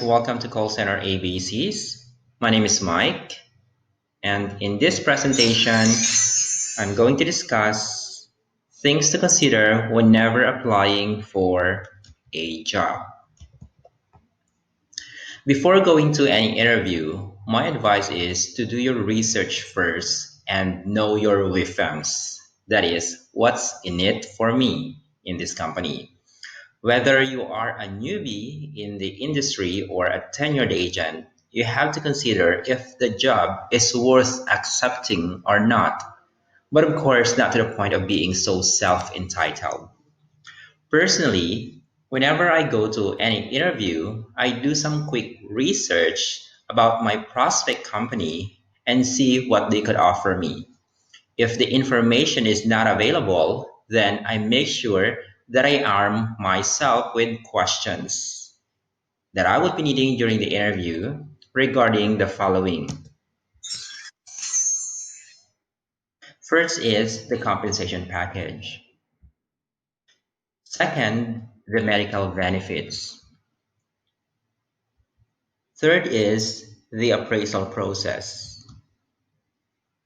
Welcome to Call Center ABCs. My name is Mike, and in this presentation, I'm going to discuss things to consider whenever applying for a job. Before going to any interview, my advice is to do your research first and know your VFMs. That is, what's in it for me in this company. Whether you are a newbie in the industry or a tenured agent, you have to consider if the job is worth accepting or not. But of course, not to the point of being so self entitled. Personally, whenever I go to any interview, I do some quick research about my prospect company and see what they could offer me. If the information is not available, then I make sure that I arm myself with questions that I would be needing during the interview regarding the following. First is the compensation package. Second, the medical benefits. Third is the appraisal process.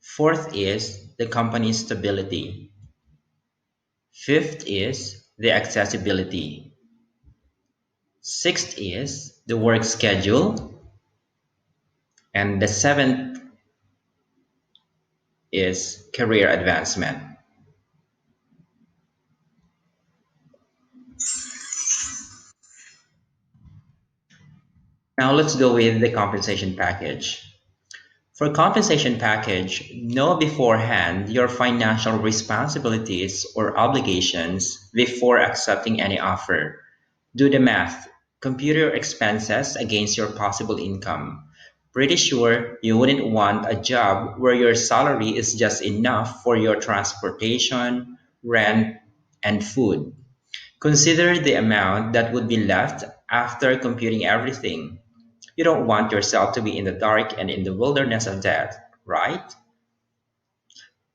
Fourth is the company's stability. Fifth is the accessibility. Sixth is the work schedule. And the seventh is career advancement. Now let's go with the compensation package. For compensation package, know beforehand your financial responsibilities or obligations before accepting any offer. Do the math. Compute your expenses against your possible income. Pretty sure you wouldn't want a job where your salary is just enough for your transportation, rent, and food. Consider the amount that would be left after computing everything. You don't want yourself to be in the dark and in the wilderness of death, right?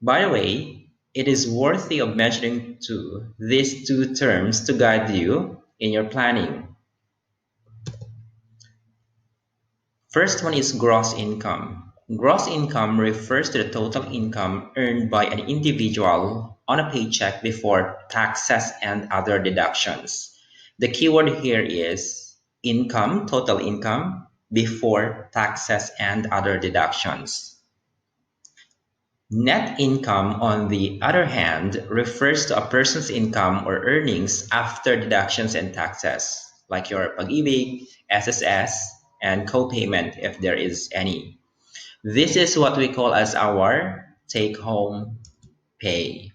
By the way, it is worthy of mentioning too these two terms to guide you in your planning. First one is gross income. Gross income refers to the total income earned by an individual on a paycheck before taxes and other deductions. The keyword here is income, total income, before taxes and other deductions. Net income, on the other hand, refers to a person's income or earnings after deductions and taxes, like your pag-ibig, SSS, and co-payment if there is any. This is what we call as our take-home pay.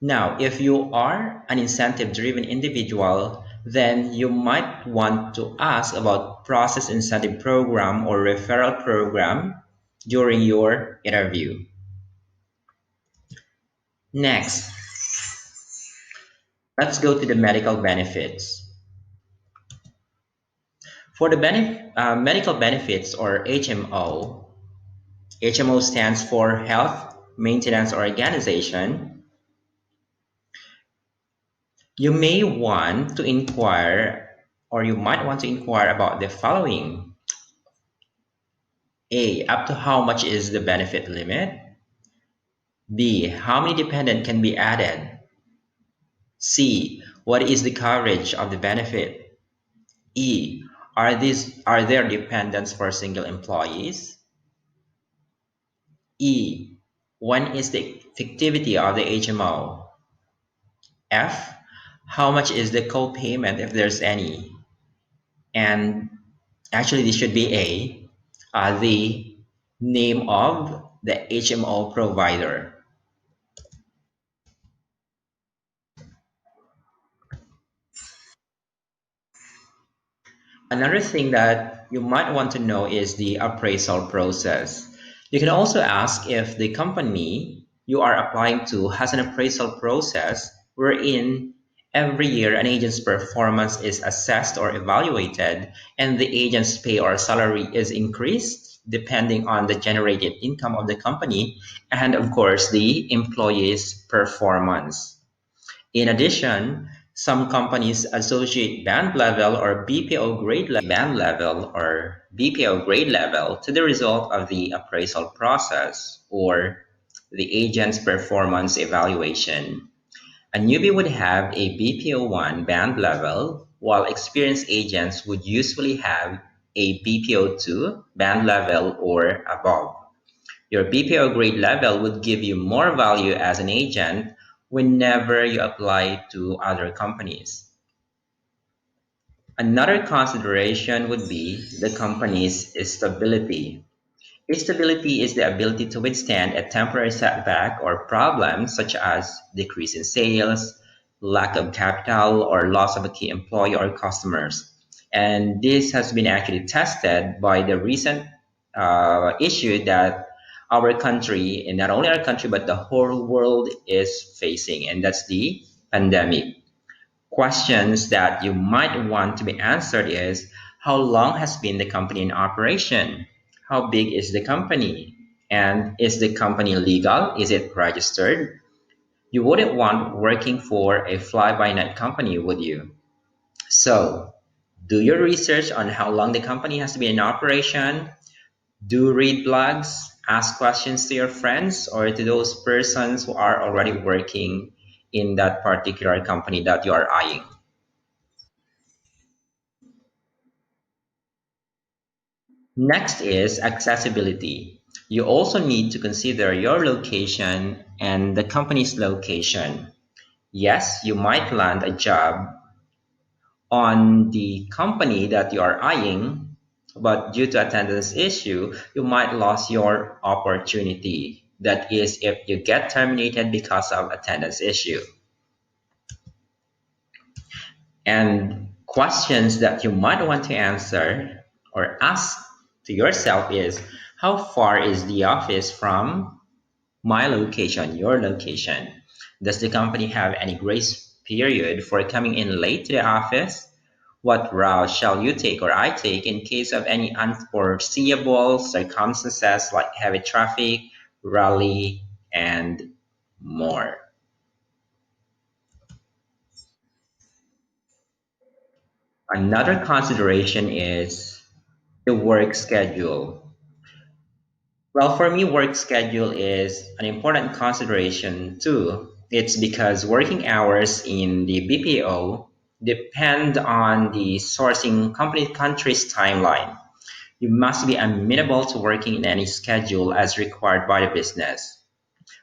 Now, if you are an incentive-driven individual, then you might want to ask about process incentive program or referral program during your interview. Next, let's go to the medical benefits. For the medical benefits or HMO, HMO stands for Health Maintenance Organization. You may want to inquire or you might want to inquire about the following. A, up to how much is the benefit limit? B, how many dependent can be added? C, what is the coverage of the benefit? E, are there dependents for single employees? E, when is the effectivity of the HMO? F, how much is the co-payment if there's any? And actually this should be A, the name of the HMO provider. Another thing that you might want to know is the appraisal process. You can also ask if the company you are applying to has an appraisal process wherein every year an agent's performance is assessed or evaluated and the agent's pay or salary is increased depending on the generated income of the company and of course the employee's performance. In addition, Some companies associate band level or BPO grade level to the result of the appraisal process or the agent's performance evaluation. A newbie would have a BPO1 band level, while experienced agents would usually have a BPO2 band level or above. Your BPO grade level would give you more value as an agent whenever you apply to other companies. Another consideration would be the company's stability. Stability is the ability to withstand a temporary setback or problem such as decrease in sales, lack of capital, or loss of a key employee or customers. And this has been actually tested by the recent issue that our country, and not only our country, but the whole world is facing, and that's the pandemic. Questions that you might want to be answered is how long has been the company in operation? How big is the company? And is the company legal? Is it registered? You wouldn't want working for a fly-by-night company, would you? So, do your research on how long the company has been in operation. Do read blogs, ask questions to your friends or to those persons who are already working in that particular company that you are eyeing. Next is accessibility. You also need to consider your location and the company's location. Yes, you might land a job on the company that you are eyeing, but due to attendance issue, you might lose your opportunity. That is if you get terminated because of attendance issue. And questions that you might want to answer or ask to yourself is how far is the office from my location, your location? Does the company have any grace period for coming in late to the office? What route shall you take or I take in case of any unforeseeable circumstances like heavy traffic, rally, and more? Another consideration is the work schedule. Well, for me, work schedule is an important consideration too. It's because working hours in the BPO depend on the sourcing company country's timeline. You must be amenable to working in any schedule as required by the business.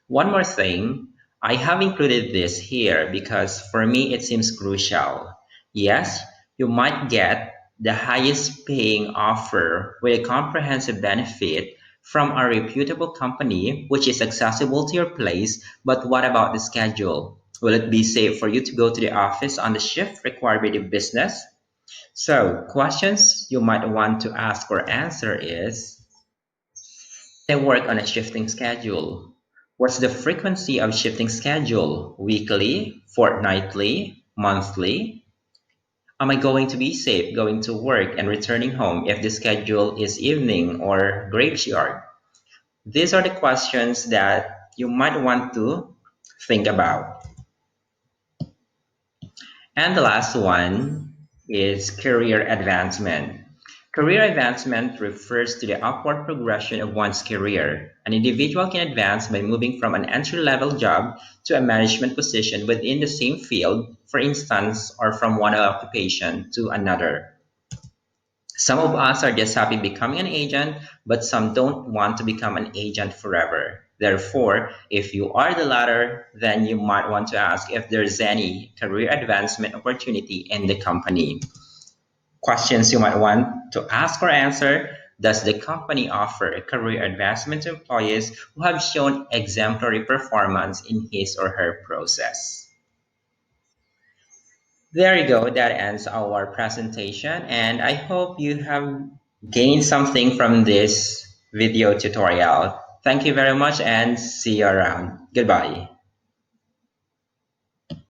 One more thing, I have included this here because for me it seems crucial. Yes, you might get the highest paying offer with a comprehensive benefit from a reputable company which is accessible to your place, but what about the schedule? Will it be safe for you to go to the office on the shift required by the business? So, questions you might want to ask or answer is they work on a shifting schedule. What's the frequency of shifting schedule? Weekly, fortnightly, monthly? Am I going to be safe going to work and returning home if the schedule is evening or graveyard? These are the questions that you might want to think about. And the last one is career advancement. Career advancement refers to the upward progression of one's career. An individual can advance by moving from an entry level job to a management position within the same field, for instance, or from one occupation to another. Some of us are just happy becoming an agent, but some don't want to become an agent forever. Therefore, if you are the latter, then you might want to ask if there's any career advancement opportunity in the company. Questions you might want to ask or answer. Does the company offer a career advancement to employees who have shown exemplary performance in his or her process? There you go. That ends our presentation, and I hope you have gained something from this video tutorial. Thank you very much and see you around. Goodbye.